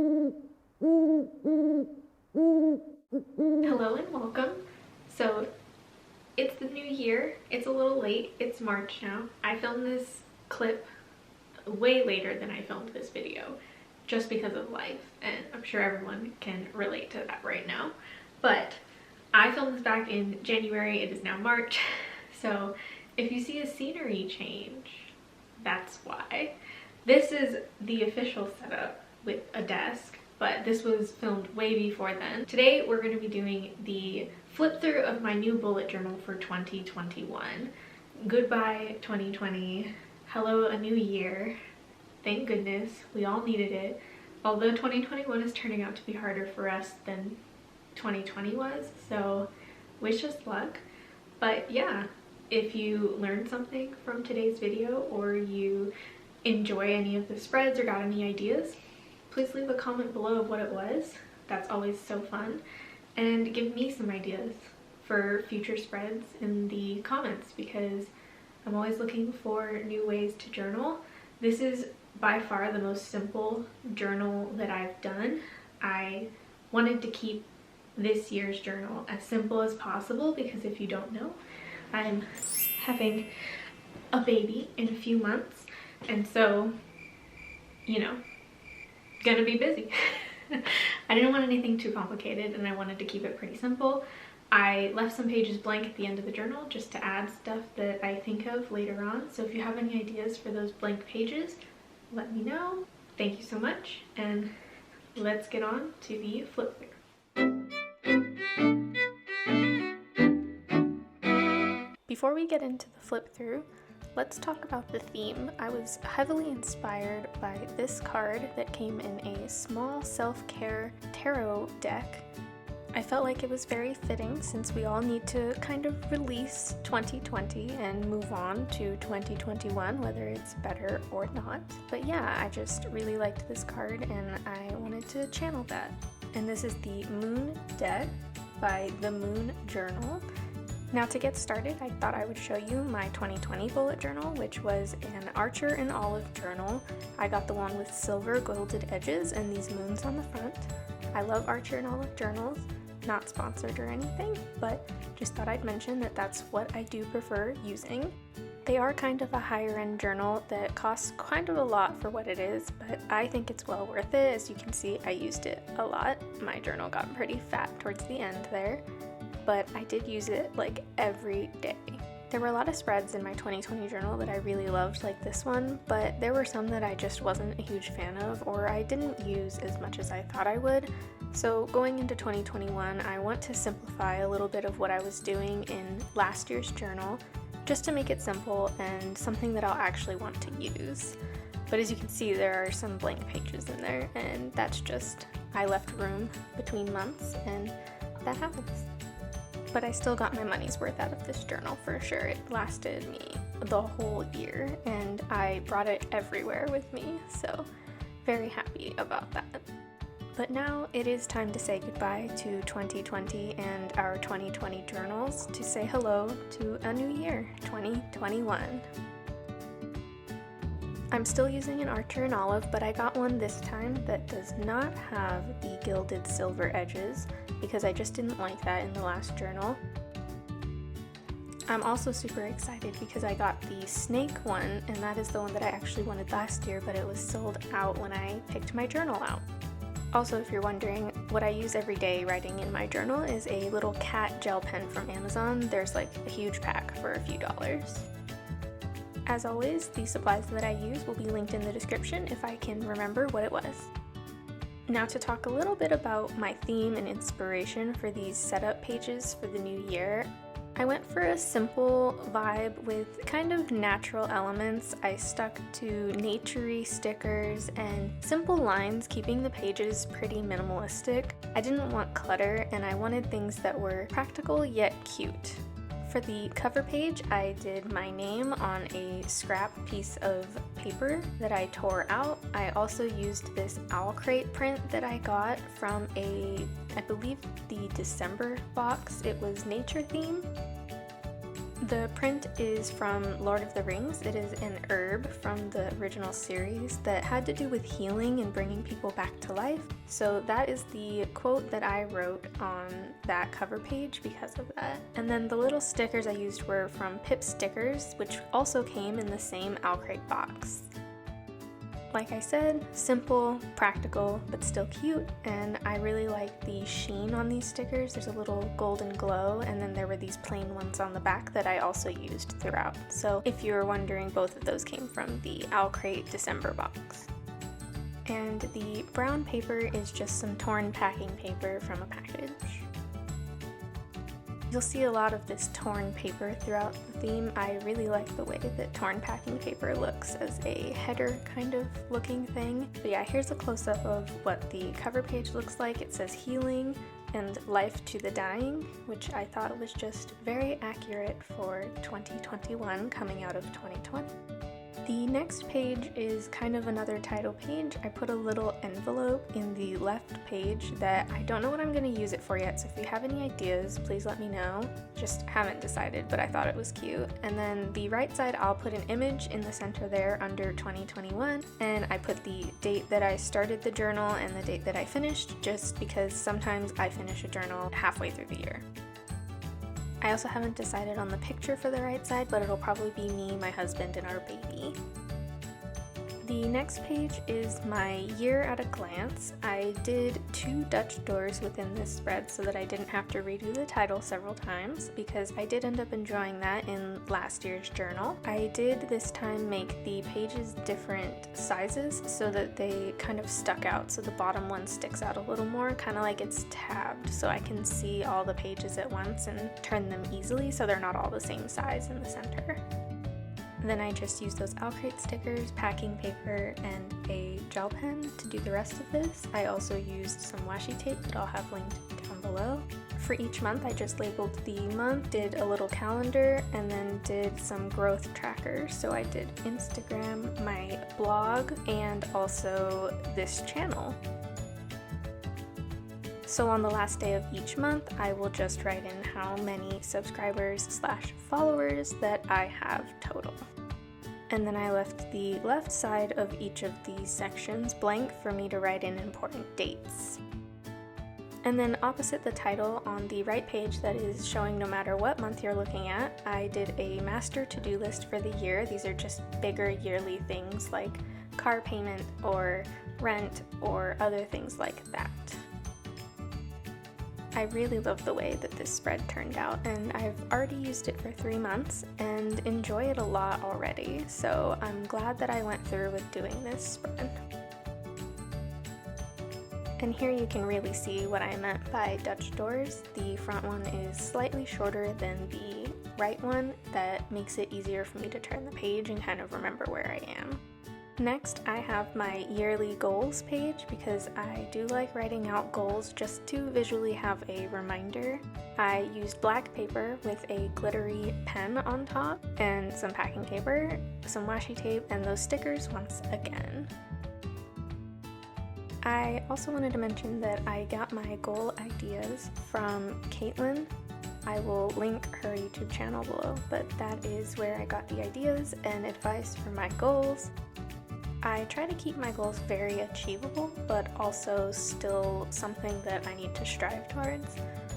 Hello and welcome. So it's the new year. It's a little late. It's March now. I filmed this clip way later than I filmed this video just because of life, and I'm sure everyone can relate to that right now. But I filmed this back in January. It is now March. So if you see a scenery change, that's why. This is the official setup with a desk, but this was filmed way before then. Today we're going to be doing the flip through of my new bullet journal for 2021. Goodbye 2020. Hello a new year. Thank goodness, we all needed it. Although 2021 is turning out to be harder for us than 2020 was, so wish us luck. But yeah, if you learned something from today's video or you enjoy any of the spreads or got any ideas, please leave a comment below of what it was. That's always so fun. And give me some ideas for future spreads in the comments, because I'm always looking for new ways to journal. This is by far the most simple journal that I've done. I wanted to keep this year's journal as simple as possible because if you don't know, I'm having a baby in a few months, and so, you know, gonna be busy. I didn't want anything too complicated and I wanted to keep it pretty simple. I left some pages blank at the end of the journal just to add stuff that I think of later on. So if you have any ideas for those blank pages, let me know. Thank you so much, and let's get on to the flip through. Before we get into the flip through, let's talk about the theme. I was heavily inspired by this card that came in a small self-care tarot deck. I felt like it was very fitting since we all need to kind of release 2020 and move on to 2021, whether it's better or not. But yeah, I just really liked this card and I wanted to channel that. And this is the Moon deck by The Moon Journal. Now to get started, I thought I would show you my 2020 bullet journal, which was an Archer and Olive journal. I got the one with silver gilded edges and these moons on the front. I love Archer and Olive journals, not sponsored or anything, but just thought I'd mention that that's what I do prefer using. They are kind of a higher end journal that costs kind of a lot for what it is, but I think it's well worth it. As you can see, I used it a lot. My journal got pretty fat towards the end there, but I did use it like every day. There were a lot of spreads in my 2020 journal that I really loved, like this one, but there were some that I just wasn't a huge fan of, or I didn't use as much as I thought I would. So going into 2021, I want to simplify a little bit of what I was doing in last year's journal, just to make it simple and something that I'll actually want to use. But as you can see, there are some blank pages in there, and that's just, I left room between months, and that happens. But I still got my money's worth out of this journal for sure. It lasted me the whole year and I brought it everywhere with me, so very happy about that. But now it is time to say goodbye to 2020 and our 2020 journals to say hello to a new year, 2021. I'm still using an Archer and Olive, but I got one this time that does not have the gilded silver edges because I just didn't like that in the last journal. I'm also super excited because I got the snake one, and that is the one that I actually wanted last year, but it was sold out when I picked my journal out. Also, if you're wondering, what I use every day writing in my journal is a little cat gel pen from Amazon. There's like a huge pack for a few dollars. As always, the supplies that I use will be linked in the description if I can remember what it was. Now to talk a little bit about my theme and inspiration for these setup pages for the new year. I went for a simple vibe with kind of natural elements. I stuck to nature-y stickers and simple lines, keeping the pages pretty minimalistic. I didn't want clutter and I wanted things that were practical yet cute. For the cover page, I did my name on a scrap piece of paper that I tore out. I also used this OwlCrate print that I got from I believe the December box. It was nature themed. The print is from Lord of the Rings. It is an herb from the original series that had to do with healing and bringing people back to life. So that is the quote that I wrote on that cover page because of that. And then the little stickers I used were from Pip Stickers, which also came in the same OwlCrate box. Like I said, simple, practical, but still cute, and I really like the sheen on these stickers. There's a little golden glow, and then there were these plain ones on the back that I also used throughout. So if you were wondering, both of those came from the OwlCrate December box. And the brown paper is just some torn packing paper from a package. You'll see a lot of this torn paper throughout the theme. I really like the way that torn packing paper looks as a header kind of looking thing. But yeah, here's a close-up of what the cover page looks like. It says healing and life to the dying, which I thought was just very accurate for 2021 coming out of 2020. The next page is kind of another title page. I put a little envelope in the left page that I don't know what I'm going to use it for yet, so if you have any ideas, please let me know. Just haven't decided, but I thought it was cute. And then the right side, I'll put an image in the center there under 2021, and I put the date that I started the journal and the date that I finished, just because sometimes I finish a journal halfway through the year. I also haven't decided on the picture for the right side, but it'll probably be me, my husband, and our baby. The next page is my year at a glance. I did 2 Dutch doors within this spread so that I didn't have to redo the title several times, because I did end up enjoying that in last year's journal. I did this time make the pages different sizes so that they kind of stuck out, so the bottom one sticks out a little more, kind of like it's tabbed, so I can see all the pages at once and turn them easily so they're not all the same size in the center. Then I just used those OwlCrate stickers, packing paper, and a gel pen to do the rest of this. I also used some washi tape that I'll have linked down below. For each month, I just labeled the month, did a little calendar, and then did some growth trackers. So I did Instagram, my blog, and also this channel. So on the last day of each month, I will just write in how many subscribers/followers that I have total. And then I left the left side of each of these sections blank for me to write in important dates. And then opposite the title on the right page that is showing no matter what month you're looking at, I did a master to-do list for the year. These are just bigger yearly things like car payment or rent or other things like that. I really love the way that this spread turned out, and I've already used it for 3 months and enjoy it a lot already, so I'm glad that I went through with doing this spread. And here you can really see what I meant by Dutch doors. The front one is slightly shorter than the right one. That makes it easier for me to turn the page and kind of remember where I am. Next, I have my yearly goals page because I do like writing out goals just to visually have a reminder. I used black paper with a glittery pen on top and some packing paper, some washi tape, and those stickers once again. I also wanted to mention that I got my goal ideas from Caitlin. I will link her YouTube channel below, but that is where I got the ideas and advice for my goals. I try to keep my goals very achievable, but also still something that I need to strive towards.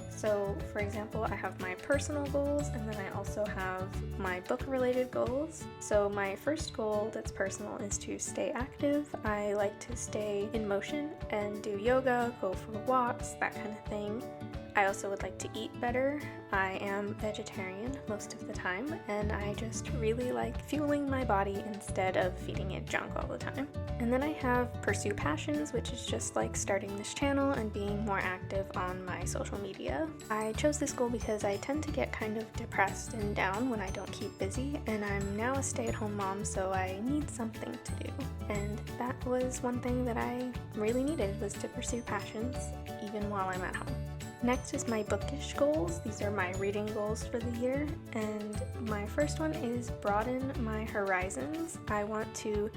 So, for example, I have my personal goals, and then I also have my book-related goals. So my first goal that's personal is to stay active. I like to stay in motion and do yoga, go for walks, that kind of thing. I also would like to eat better. I am vegetarian most of the time, and I just really like fueling my body instead of feeding it junk all the time. And then I have Pursue Passions, which is just like starting this channel and being more active on my social media. I chose this goal because I tend to get kind of depressed and down when I don't keep busy, and I'm now a stay-at-home mom, so I need something to do. And that was one thing that I really needed, was to pursue passions even while I'm at home. Next is my bookish goals. These are my reading goals for the year, and my first one is broaden my horizons. I want to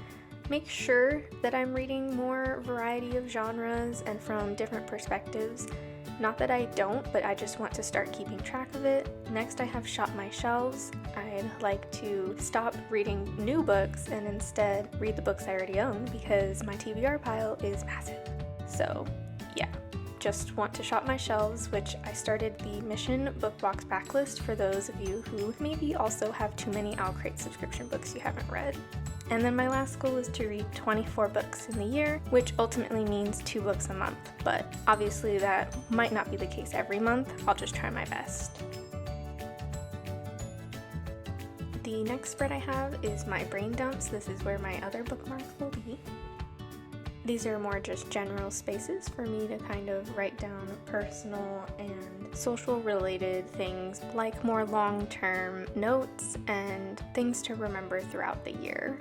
make sure that I'm reading more variety of genres and from different perspectives. Not that I don't, but I just want to start keeping track of it. Next, I have shop my shelves. I'd like to stop reading new books and instead read the books I already own because my TBR pile is massive. So yeah, just want to shop my shelves, which I started the Mission book box backlist for those of you who maybe also have too many OwlCrate subscription books you haven't read. And then my last goal is to read 24 books in the year, which ultimately means 2 books a month, but obviously that might not be the case every month. I'll just try my best. The next spread I have is my brain dumps. This is where my other bookmarks will be. These are more just general spaces for me to kind of write down personal and social related things, like more long-term notes and things to remember throughout the year.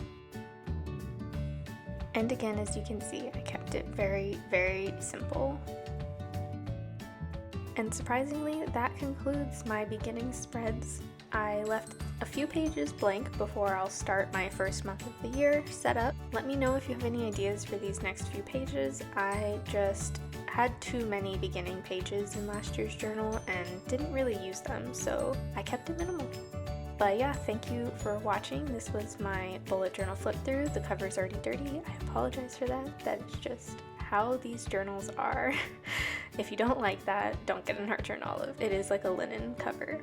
And again, as you can see, I kept it very, very simple. And surprisingly, that concludes my beginning spreads. I left a few pages blank before I'll start my first month of the year set up. Let me know if you have any ideas for these next few pages. I just had too many beginning pages in last year's journal and didn't really use them, so I kept it minimal. But yeah, thank you for watching. This was my bullet journal flip through. The cover's already dirty. I apologize for that. That's just how these journals are. If you don't like that, don't get an art journal. It is like a linen cover.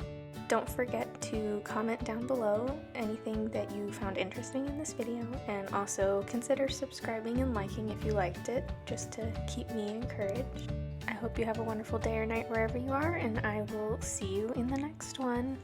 Don't forget to comment down below anything that you found interesting in this video, and also consider subscribing and liking if you liked it, just to keep me encouraged. I hope you have a wonderful day or night wherever you are, and I will see you in the next one.